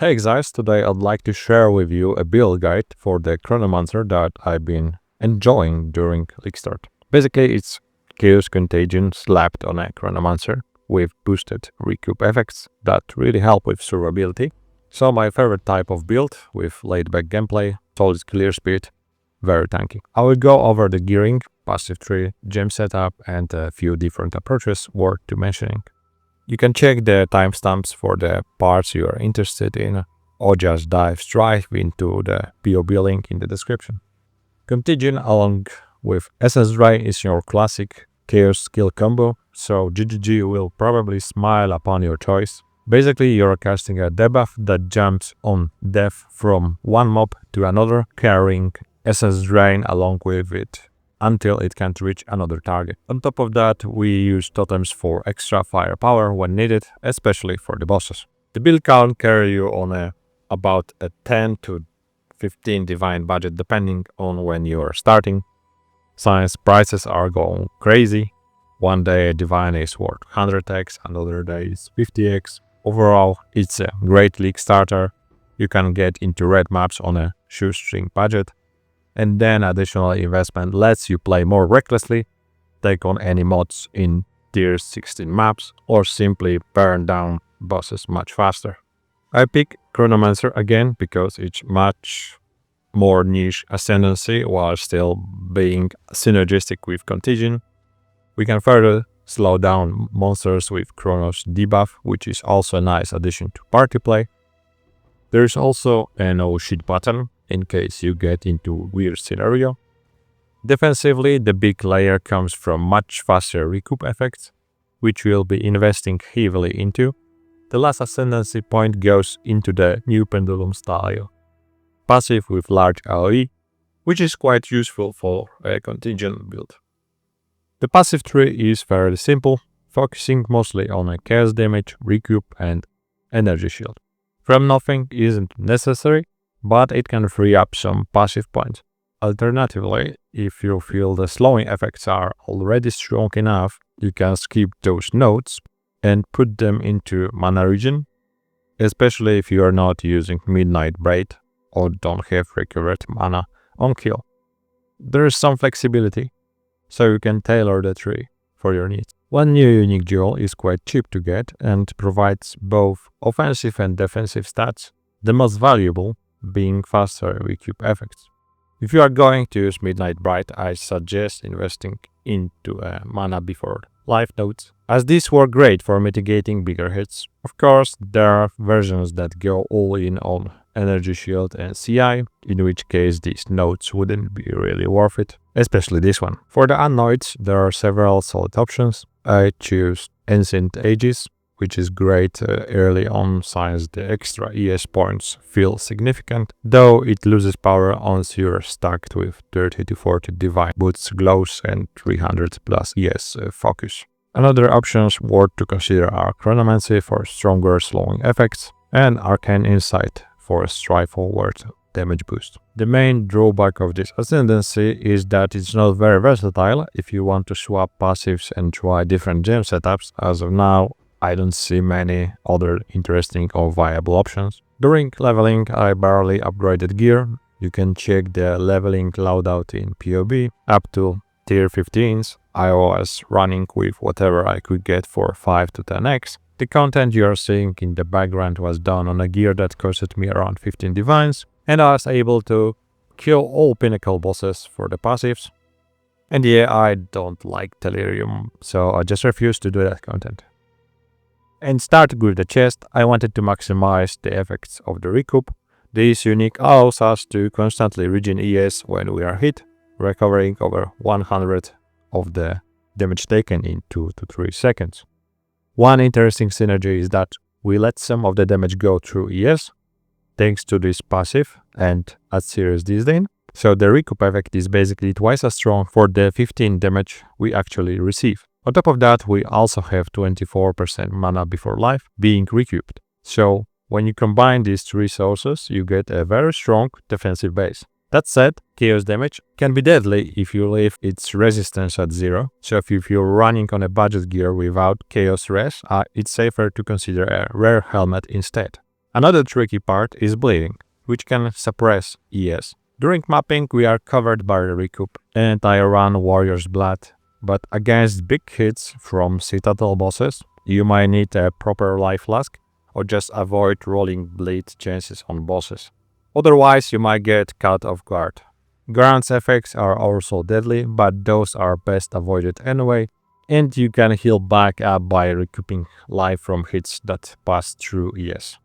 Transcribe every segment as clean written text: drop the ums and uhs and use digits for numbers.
Hey guys, today I'd like to share with you a build guide for the Chronomancer that I've been enjoying during League start. Basically, it's Chaos Contagion slapped on a Chronomancer with boosted recoup effects that really help with survivability. So my favorite type of build with laid-back gameplay, solid clear speed, very tanky. I will go over the gearing, passive tree, gem setup and a few different approaches worth to mentioning. You can check the timestamps for the parts you are interested in, or just dive straight into the POB link in the description. Contagion along with Essence Drain is your classic Chaos skill combo, so GGG will probably smile upon your choice. Basically, you're casting a debuff that jumps on death from one mob to another, carrying Essence Drain along with it until it can't reach another target. On top of that, we use totems for extra firepower when needed, especially for the bosses. The build can carry you on about a 10 to 15 divine budget depending on when you are starting. Since prices are going crazy, one day a divine is worth 100x, another day is 50x. Overall, it's a great League starter. You can get into red maps on a shoestring budget. And then additional investment lets you play more recklessly, take on any mods in tier 16 maps, or simply burn down bosses much faster. I pick Chronomancer again because it's much more niche ascendancy while still being synergistic with Contagion. We can further slow down monsters with Chronos debuff, which is also a nice addition to party play. There's also a no shit button in case you get into a weird scenario. Defensively, the big layer comes from much faster recoup effects, which we'll be investing heavily into. The last ascendancy point goes into the new pendulum style, passive with large AoE, which is quite useful for a contingent build. The passive tree is fairly simple, focusing mostly on a chaos damage, recoup and energy shield. From nothing isn't necessary, but it can free up some passive points. Alternatively, if you feel the slowing effects are already strong enough, you can skip those nodes and put them into mana regen, especially if you are not using Midnight Braid or don't have recurrent mana on kill. There is some flexibility, so you can tailor the tree for your needs. One new unique jewel is quite cheap to get and provides both offensive and defensive stats, the most valuable being faster recoup effects. If you are going to use Midnight Bright, I suggest investing into a mana before life nodes, as these work great for mitigating bigger hits. Of course, there are versions that go all in on energy shield and CI, in which case these nodes wouldn't be really worth it, especially this one. For the unnoids, there are several solid options. I choose Ancient Ages, which is great early on since the extra ES points feel significant, though it loses power once you're stacked with 30 to 40 divine boots, glows and 300 plus ES focus. Another options worth to consider are Chronomancer for stronger slowing effects and Arcane Insight for a straightforward damage boost. The main drawback of this ascendancy is that it's not very versatile if you want to swap passives and try different gem setups. As of now, I don't see many other interesting or viable options. During leveling, I barely upgraded gear. You can check the leveling loadout in POB. Up to tier 15s, I was running with whatever I could get for 5 to 10x. The content you are seeing in the background was done on a gear that costed me around 15 divines, and I was able to kill all pinnacle bosses for the passives. And yeah, I don't like Delirium, so I just refuse to do that content. And starting with the chest, I wanted to maximize the effects of the recoup. This unique allows us to constantly regen ES when we are hit, recovering over 100 of the damage taken in 2 to 3 seconds. One interesting synergy is that we let some of the damage go through ES, thanks to this passive and at serious disdain. So the recoup effect is basically twice as strong for the 15 damage we actually receive. On top of that, we also have 24% mana before life being recouped. So when you combine these three sources, you get a very strong defensive base. That said, chaos damage can be deadly if you leave its resistance at 0. So if you're running on a budget gear without chaos res, it's safer to consider a rare helmet instead. Another tricky part is bleeding, which can suppress ES. During mapping, we are covered by the recoup, and I run Warrior's Blood, but against big hits from Citadel bosses, you might need a proper life flask, or just avoid rolling bleed chances on bosses. Otherwise, you might get caught off guard. Grant's effects are also deadly, but those are best avoided anyway, and you can heal back up by recouping life from hits that pass through ES.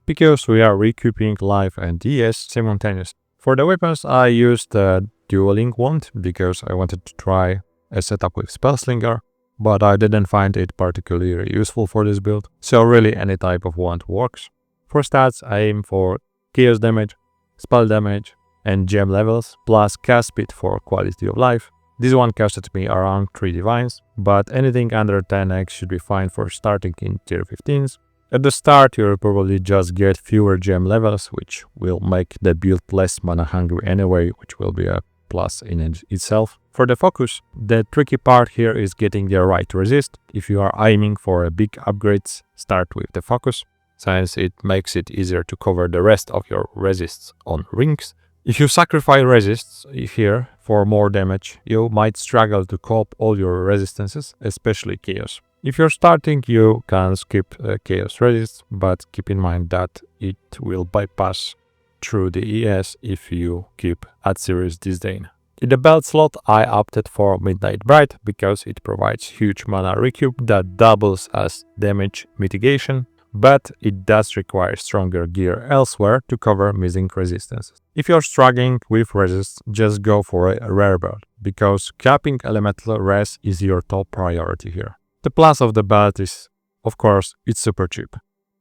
Because we are recouping life and ES simultaneously. For the weapons, I used the dueling wand because I wanted to try a setup with Spellslinger, but I didn't find it particularly useful for this build, so really any type of wand works. For stats, I aim for chaos damage, spell damage, and gem levels, plus cast speed for quality of life. This one costed me around 3 divines, but anything under 10x should be fine for starting in tier 15s. At the start, you'll probably just get fewer gem levels, which will make the build less mana hungry anyway, which will be a plus in itself. For the focus, the tricky part here is getting the right resist. If you are aiming for a big upgrades, start with the focus, since it makes it easier to cover the rest of your resists on rings. If you sacrifice resists here for more damage, you might struggle to cope all your resistances, especially chaos. If you're starting, you can skip chaos resist, but keep in mind that it will bypass through the ES if you keep Adsiri's Disdain. In the belt slot, I opted for Midnight Bright because it provides huge mana recoup that doubles as damage mitigation, but it does require stronger gear elsewhere to cover missing resistances. If you're struggling with resists, just go for a rare belt, because capping elemental res is your top priority here. The plus of the belt is, of course, it's super cheap.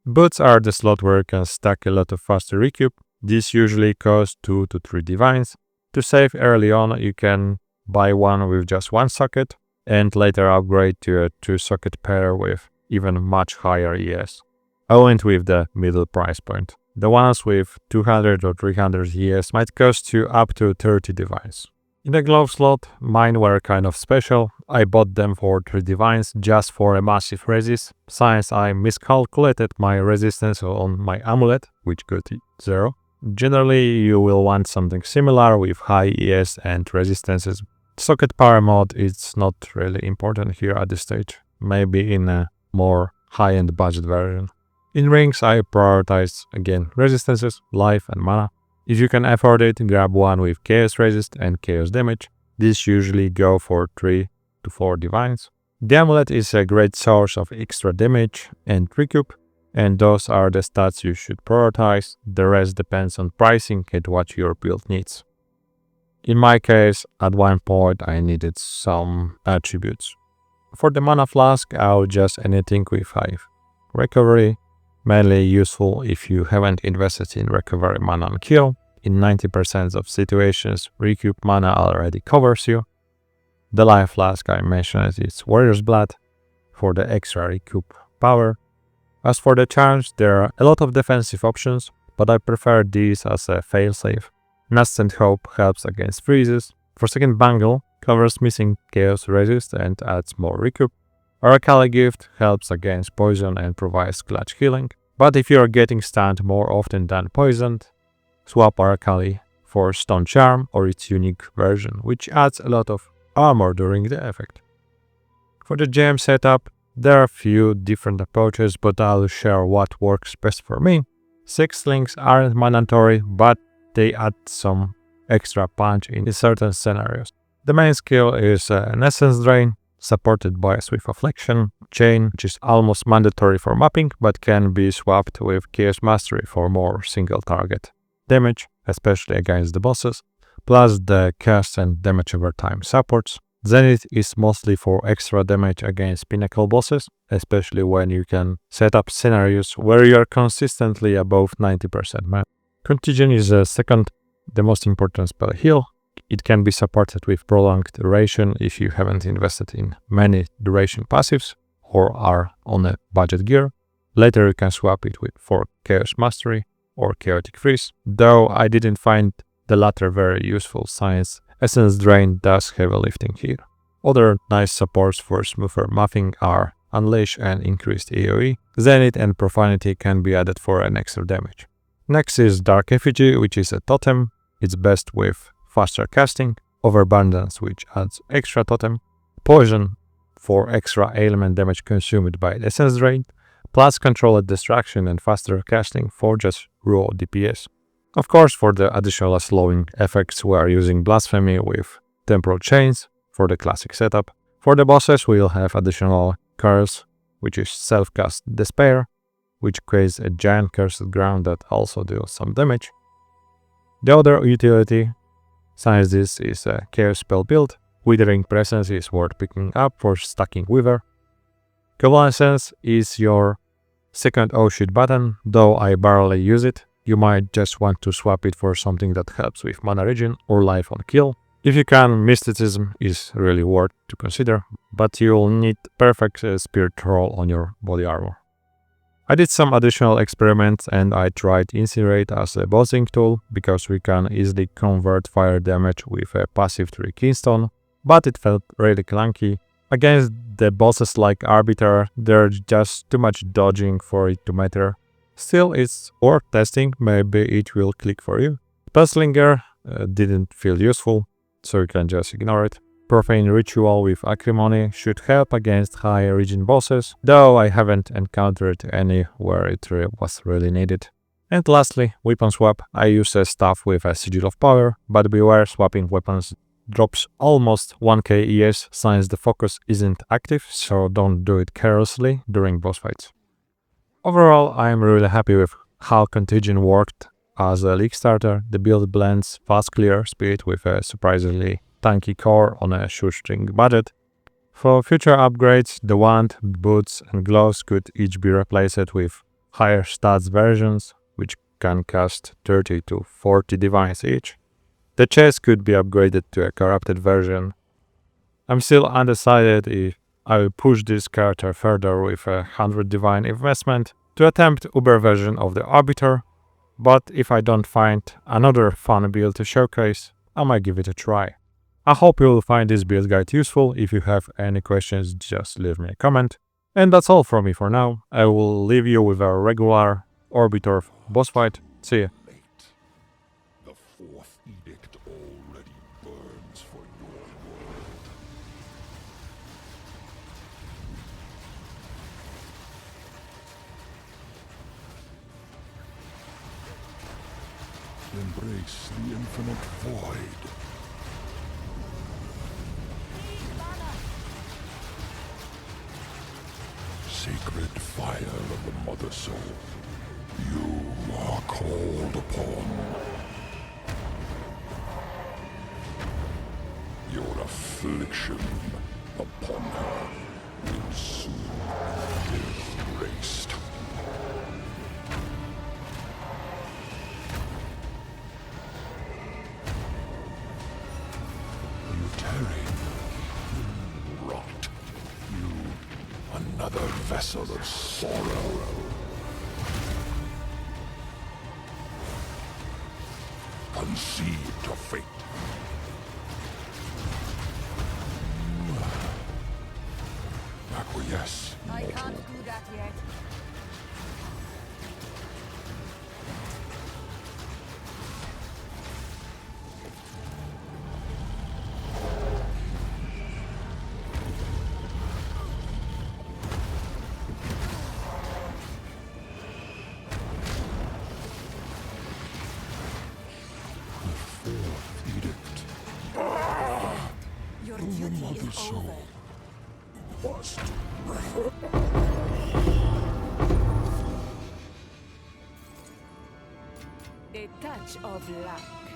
Boots are the slot where you can stack a lot of faster recoup. This usually costs 2 to 3 divines. To save early on, you can buy one with just one socket, and later upgrade to a 2-socket pair with even much higher ES. I went with the middle price point. The ones with 200 or 300 ES might cost you up to 30 divines. In the glove slot, mine were kind of special. I bought them for 3 divines just for a massive resist, since I miscalculated my resistance on my amulet, which got 0. Generally, you will want something similar with high ES and resistances. Socket power mode is not really important here at this stage, maybe in a more high-end budget version. In rings, I prioritize again resistances, life and mana. If you can afford it, grab one with chaos resist and chaos damage. These usually go for 3 to 4 divines. The amulet is a great source of extra damage and recoup, and those are the stats you should prioritize. The rest depends on pricing and what your build needs. In my case, at one point I needed some attributes. For the mana flask, I'll just anything with 5. Recovery, mainly useful if you haven't invested in recovery mana on kill. In 90% of situations, recoup mana already covers you. The life flask I mentioned is Warrior's Blood for the extra recoup power. As for the charms, there are a lot of defensive options, but I prefer these as a failsafe. Nascent Hope helps against freezes. Forsaken Bangle covers missing chaos resist and adds more recoup. Oracle Gift helps against poison and provides clutch healing. But if you are getting stunned more often than poisoned, swap Oracle for Stone Charm or its unique version, which adds a lot of armor during the effect. For the gem setup, there are a few different approaches, but I'll share what works best for me. 6 slings aren't mandatory, but they add some extra punch in certain scenarios. The main skill is an Essence Drain, supported by a Swift Affliction chain, which is almost mandatory for mapping, but can be swapped with Chaos Mastery for more single target damage, especially against the bosses, plus the cast and damage over time supports. Zenith is mostly for extra damage against pinnacle bosses, especially when you can set up scenarios where you are consistently above 90% mana. Contagion is the second, the most important spell heal. It can be supported with prolonged duration if you haven't invested in many duration passives or are on a budget gear. Later you can swap it for Chaos Mastery or Chaotic Freeze, though I didn't find the latter very useful since Essence Drain does heavy lifting here. Other nice supports for smoother mapping are Unleash and increased AoE. Zenith and Profanity can be added for an extra damage. Next is Dark Effigy, which is a totem. It's best with faster casting. Overabundance, which adds extra totem. Poison for extra ailment damage consumed by Essence Drain. Plus Controlled Distraction and faster casting for just raw DPS. Of course, for the additional slowing effects, we are using Blasphemy with Temporal Chains for the classic setup. For the bosses, we'll have additional Curse, which is self-cast Despair, which creates a giant cursed ground that also deals some damage. The other utility, since this is a chaos spell build, Withering Presence is worth picking up for stacking Wither. Chronomancer is your second oh shit button, though I barely use it. You might just want to swap it for something that helps with mana regen or life on kill. If you can, Mysticism is really worth to consider, but you'll need perfect spirit roll on your body armor. I did some additional experiments and I tried Incinerate as a bossing tool because we can easily convert fire damage with a passive 3 keystone, but it felt really clunky. Against the bosses like Arbiter, there's just too much dodging for it to matter. Still, it's worth testing, maybe it will click for you. Puzzlinger didn't feel useful, so you can just ignore it. Profane Ritual with Acrimony should help against high regen bosses, though I haven't encountered any where it was really needed. And lastly, Weapon Swap. I use a staff with a Sigil of Power, but beware, swapping weapons drops almost 1k ES since the focus isn't active, so don't do it carelessly during boss fights. Overall, I am really happy with how Contagion worked as a league starter. The build blends fast clear speed with a surprisingly tanky core on a shoestring budget. For future upgrades, the wand, boots and gloves could each be replaced with higher stats versions, which can cast 30 to 40 divines each. The chest could be upgraded to a corrupted version. I'm still undecided if I will push this character further with a 100 divine investment to attempt Uber version of the Arbiter, but if I don't find another fun build to showcase, I might give it a try. I hope you will find this build guide useful. If you have any questions, just leave me a comment. And that's all from me for now. I will leave you with a regular Arbiter boss fight. See ya. The fourth edict already burns for your world. Embrace the infinite void. Sacred fire of the Mother Soul, you are called upon. Your affliction upon her will soon be erased. You tarry, you rot, you another vessel of sorrow. Conceived of fate. Acquiesce, I mortal. can't do that yet. Fourth edict. Your The duty Mother is Soul over. must. A touch of luck.